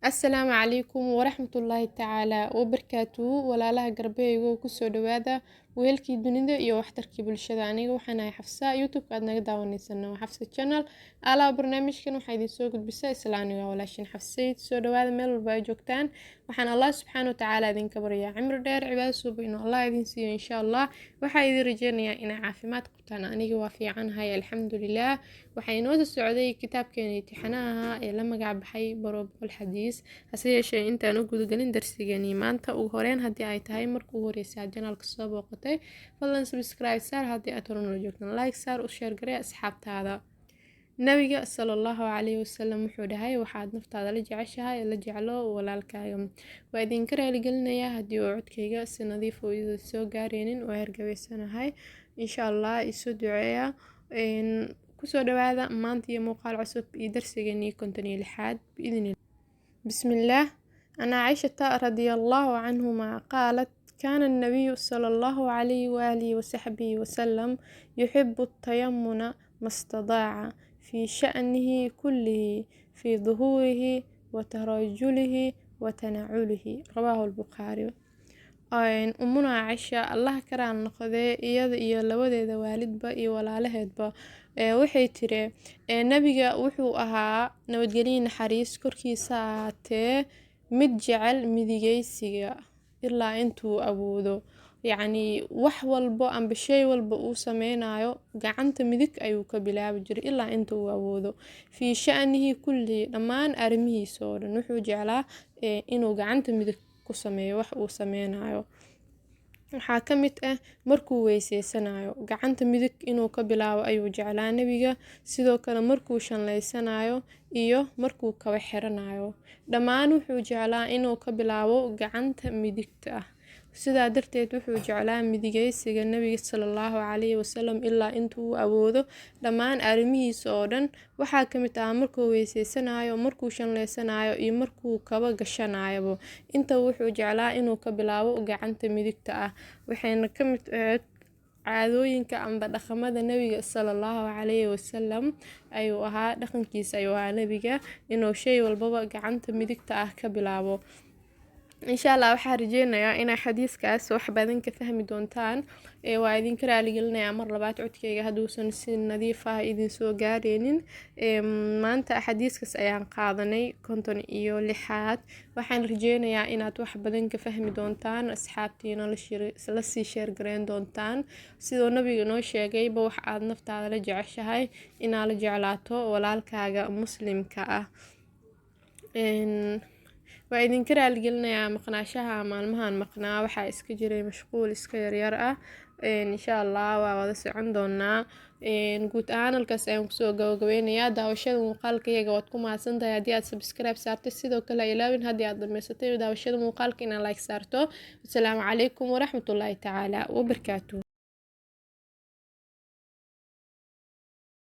Asalaamu calaykum waraxmatullaahi tacaala wabarakaatuhu walaalaha garbeyga kusoo dhawaada weelkii dunida iyo waxtarkii bulshada. Aniga waxaan ahay Xafsa, youtube aad naga daawaneysana waa Xafsa channel. Alaa barnaamijkan waxaa idin soo gudbisaa islaaniga walaashin Xafsayd. Soo dhawaada meel walba ay joogtaan. Waxaan Allah subxaanahu wa tacaala idinka baryaa cimri dheer, cibaado suuba inuu Allah idin siiyo insha Allah. Waxaa idin rajeynayaa inay caafimaad qabtaan. Aniga waa fiicanahay alxamdulillaah. Waxaa inoo soo socday kitaabkeena imtixaanaha ee la magac baxay Baroobul Xadiis. hase yeeshee intaan u gudagelin darsigeeni maanta ugu horeyn haddii ay tahay markii ugu horreysay aad channelka soo booqatay fadlan subscribe saar haddii aad hore nala joogtaan like saar u share garee asxaabtaada. nabiga sallallahu calayhi wasallam wuxuu dhahay waxaad naftaada la jeceshahay la jeclo walaalkaaga. waa idinka raaligelinayaa haddii uu codkayga si nadiif oo idin soo gaaraynin waa hergabeysanahay insha Allah isoo duceeya kusoo dhawaada maanta iyo muuqaal cusub iyo darsigeeni 56 biidin. بسم الله. أنا عائشة رضي الله عنهما قالت كان النبي صلى الله عليه وآله وصحبه وسلم يحب التيمن ما استطاع في شأنه كله في ظهوره وترجله وتنعله رواه البخاري. أمنا عائشة الله كرام نقضي إيا لوديدا والدبا إيا walaalahedba waxay tiri nabiga wuxuu ahaa nabadgelyo naxariis korkiisa ahaatee mid jecel midigeysiga ilaa intuu awoodo yacni wax walbo amba shay walba uu sameynayo gacanta midig ayuu ka bilaabi jiray ilaa intuu awoodo fi sha'nihi kulli dhammaan arrimihiisa oo dhan wuxuu jeclaa inuu gacanta midig ku sameeyo wax uu sameynayo. waxaa ka mid ah markuu weyseysanayo gacanta midig inuu ka bilaabo ayuu jeclaa nabiga, sidoo kale markuu shanleysanayo iyo markuu kaba xiranayo dhammaan wuxuu jeclaa inuu ka bilaabo gacanta midigta ah. sidaa darteed wuxuu jeclaa midigeysiga nabiga sallallahu calayhi wasallam ilaa intuu awoodo dhammaan arrimihiisa oo dhan. waxaa ka mid ah markuu weyseysanayo, markuu shanleysanayo iyo markuu kaba gashanayo inta wuxuu jeclaa inuu ka bilaabo gacanta midigta ah. waxayna ka mid ahayd caadooyinka amba dhaqamada nabiga sallallahu calayhi wasallam ayuu ahaa dhaqankiisa ayuu ahaa nabiga inuu shay walbaba gacanta midigta ah ka bilaabo. insha Allah waxaan rajeynayaa inay xadiiskaas wax badan ka fahmi doontaan. waa idinka raaligelinayaa mar labaad codkayga hadduusan si nadiif ah idin soo gaaraynin. maanta xadiiskaas ayaan qaadanay 56aad. waxaan rajeynayaa inaad wax badan ka fahmi doontaan, asxaabtiina la sii share gareyn doontaan. sidoo nabiga noo sheegayba wax aad naftaada la jeceshahay inaad la jeclaato walaalkaaga muslimka ah. waa idinka raaligelinayaa maqnaashaha maalmahan maqnaa waxaa iska jiray mashquul iska yaryar ah. insha Allah waa wada socon doonaa. guud ahaan halkaas ayaan kusoo gabagabeynayaa daawashada muuqaalka iyaga waad ku mahadsantahay haddii aad subscribe saartay, sidoo kale ilaawin haddii aad dhameysatay daawashada muuqaalka inaad like saarto. Assalaamu calaykum waraxmatullaahi tacaala wabarakaatuh.